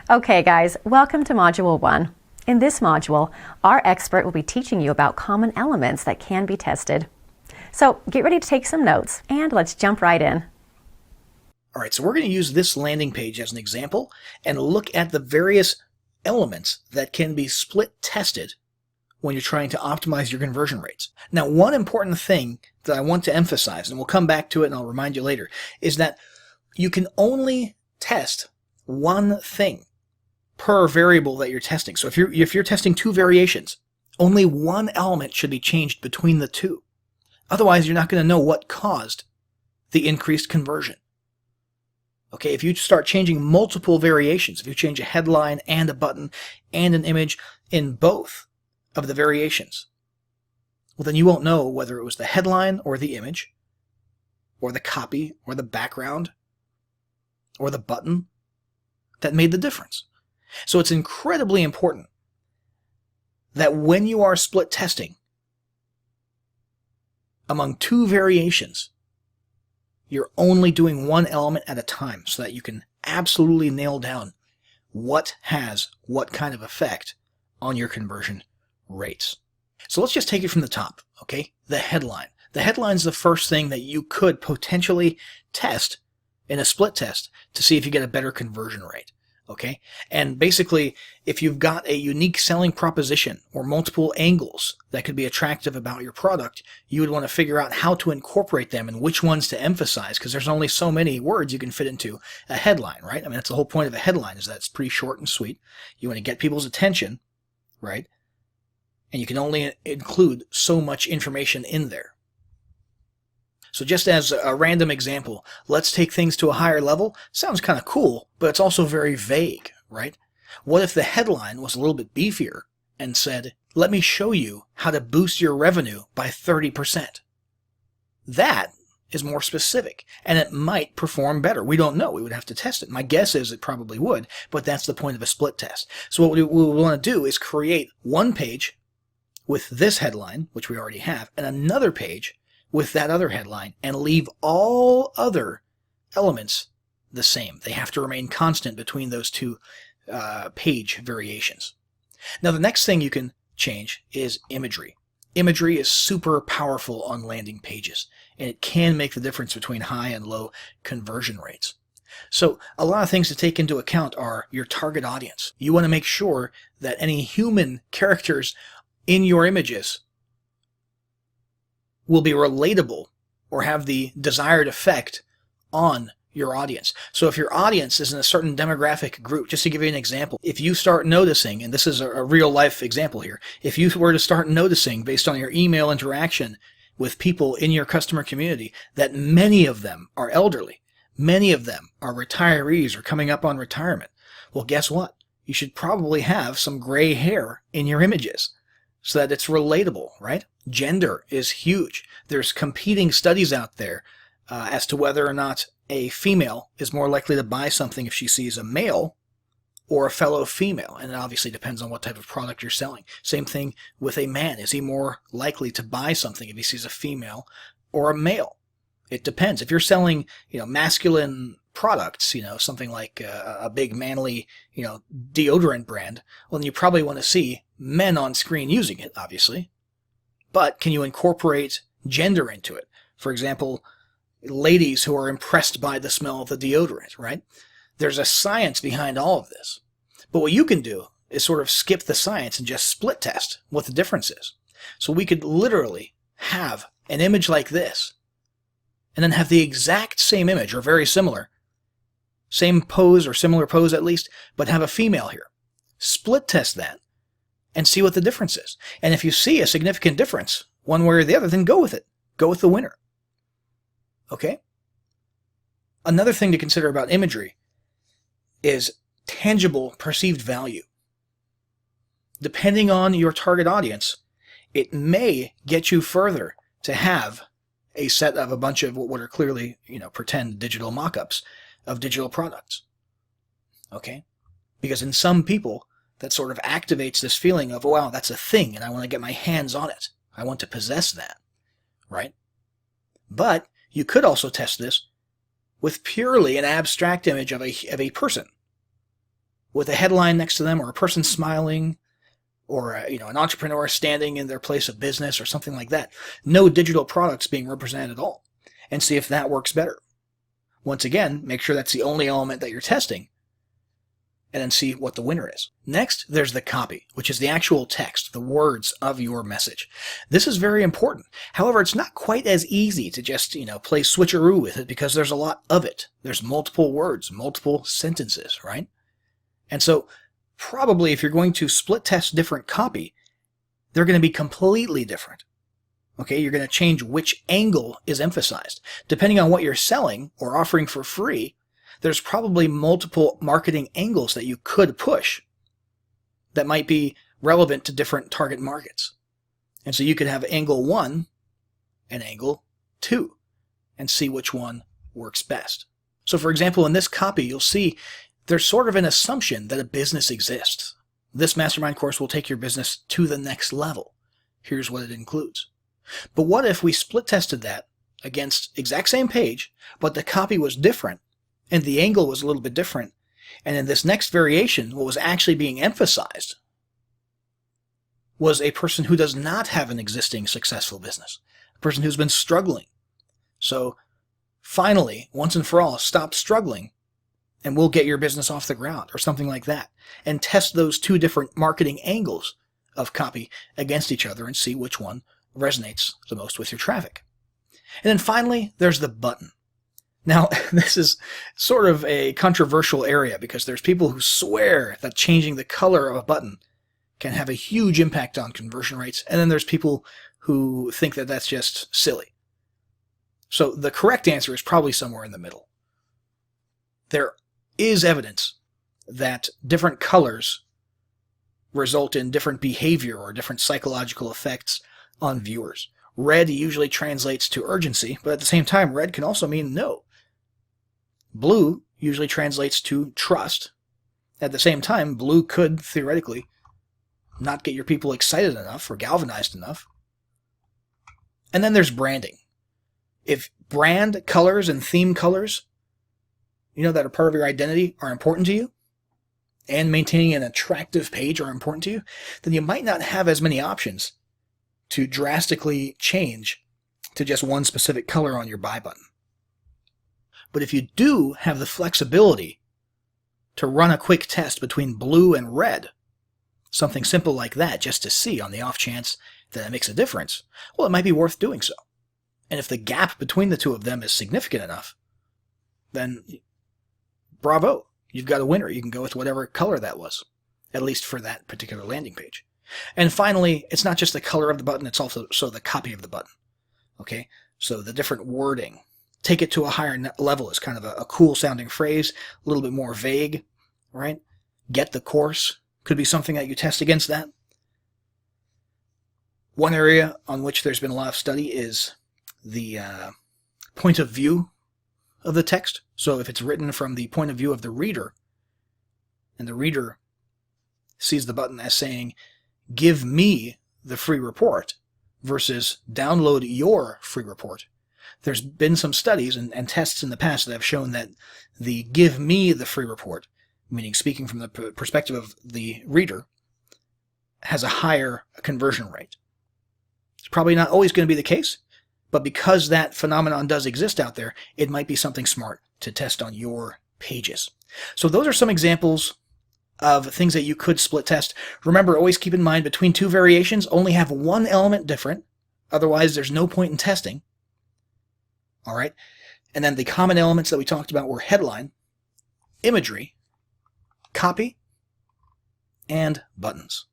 Okay guys, welcome to Module 1. In this module, our expert will be teaching you about common elements that can be tested. So get ready to take some notes and let's jump right in. All right, so we're going to use this landing page as an example and look at the various elements that can be split tested when you're trying to optimize your conversion rates. Now, one important thing that I want to emphasize, and we'll come back to it and I'll remind you later, is that you can only test one thing per variable that you're testing. So if you're testing two variations, only one element should be changed between the two. Otherwise, you're not going to know what caused the increased conversion. Okay, if you start changing multiple variations, if you change a headline and a button and an image in both of the variations, well, then you won't know whether it was the headline or the image or the copy or the background or the button that made the difference. So it's incredibly important that when you are split testing among two variations, you're only doing one element at a time so that you can absolutely nail down what has what kind of effect on your conversion rates. So let's just take it from the top, okay? The headline. The headline is the first thing that you could potentially test in a split test to see if you get a better conversion rate. Okay, and basically, if you've got a unique selling proposition or multiple angles that could be attractive about your product, you would want to figure out how to incorporate them and which ones to emphasize, because there's only so many words you can fit into a headline, right? I mean, that's the whole point of a headline, is that it's pretty short and sweet. You want to get people's attention, right? And you can only include so much information in there. So just as a random example, let's take things to a higher level. Sounds kind of cool, but it's also very vague, right? What if the headline was a little bit beefier and said, let me show you how to boost your revenue by 30%? That is more specific, and it might perform better. We don't know. We would have to test it. My guess is it probably would, but that's the point of a split test. So what we want to do is create one page with this headline, which we already have, and another page with that other headline, and leave all other elements the same. They have to remain constant between those two page variations. Now, the next thing you can change is imagery. Imagery is super powerful on landing pages, and it can make the difference between high and low conversion rates. So a lot of things to take into account are your target audience. You want to make sure that any human characters in your images will be relatable or have the desired effect on your audience. So if your audience is in a certain demographic group, just to give you an example, if you start noticing, and this is a real life example here, if you were to start noticing based on your email interaction with people in your customer community that many of them are elderly, many of them are retirees or coming up on retirement, well, guess what? You should probably have some gray hair in your images so that it's relatable, right? Gender is huge. There's competing studies out there as to whether or not a female is more likely to buy something if she sees a male or a fellow female. And it obviously depends on what type of product you're selling. Same thing with a man. Is he more likely to buy something if he sees a female or a male? It depends. If you're selling, masculine products, something like a big manly, deodorant brand, well, then you probably want to see men on screen using it, obviously. But can you incorporate gender into it? For example, ladies who are impressed by the smell of the deodorant, right? There's a science behind all of this. But what you can do is sort of skip the science and just split test what the difference is. So we could literally have an image like this, and then have the exact same image, or very similar, same pose or similar pose at least, but have a female here. Split test that and see what the difference is. And if you see a significant difference, one way or the other, then go with it. Go with the winner. Okay? Another thing to consider about imagery is tangible perceived value. Depending on your target audience, it may get you further to have a set of a bunch of what are clearly, pretend digital mock-ups of digital products. Okay? Because in some people, that sort of activates this feeling of, oh, wow, that's a thing, and I want to get my hands on it. I want to possess that, right? But you could also test this with purely an abstract image of a person, with a headline next to them, or a person smiling, or an entrepreneur standing in their place of business or something like that. No digital products being represented at all. And see if that works better. Once again, make sure that's the only element that you're testing, and then see what the winner is. Next, there's the copy, which is the actual text, the words of your message. This is very important. However, it's not quite as easy to just, play switcheroo with it, because there's a lot of it. There's multiple words, multiple sentences, right? And so, probably if you're going to split test different copy, they're going to be completely different. Okay, you're going to change which angle is emphasized. Depending on what you're selling or offering for free, there's probably multiple marketing angles that you could push that might be relevant to different target markets. And so you could have angle 1 and angle 2 and see which one works best. So for example, in this copy, you'll see there's sort of an assumption that a business exists. This mastermind course will take your business to the next level. Here's what it includes. But what if we split tested that against exact same page, but the copy was different and the angle was a little bit different, and in this next variation, what was actually being emphasized was a person who does not have an existing successful business, a person who's been struggling. So finally, once and for all, stop struggling and we'll get your business off the ground, or something like that, and test those two different marketing angles of copy against each other and see which one resonates the most with your traffic. And then finally, there's the button. Now, this is sort of a controversial area, because there's people who swear that changing the color of a button can have a huge impact on conversion rates, and then there's people who think that that's just silly. So the correct answer is probably somewhere in the middle. There is evidence that different colors result in different behavior or different psychological effects on viewers. Red usually translates to urgency, but at the same time, red can also mean no. Blue usually translates to trust. At the same time, blue could, theoretically, not get your people excited enough or galvanized enough. And then there's branding. If brand colors and theme colors, that are part of your identity, are important to you, and maintaining an attractive page are important to you, then you might not have as many options to drastically change to just one specific color on your buy button. But if you do have the flexibility to run a quick test between blue and red, something simple like that, just to see on the off chance that it makes a difference, well, it might be worth doing so. And if the gap between the two of them is significant enough, then bravo, you've got a winner. You can go with whatever color that was, at least for that particular landing page. And finally, it's not just the color of the button, it's also the copy of the button. Okay, so the different wording. Take it to a higher level is kind of a cool sounding phrase, a little bit more vague, right? Get the course could be something that you test against that. One area on which there's been a lot of study is the point of view of the text. So if it's written from the point of view of the reader, and the reader sees the button as saying, give me the free report, versus download your free report. There's been some studies and tests in the past that have shown that the give me the free report, meaning speaking from the perspective of the reader, has a higher conversion rate. It's probably not always going to be the case, but because that phenomenon does exist out there, it might be something smart to test on your pages. So those are some examples of things that you could split test. Remember, always keep in mind, between two variations, only have one element different. Otherwise, there's no point in testing. All right. And then the common elements that we talked about were headline, imagery, copy, and buttons.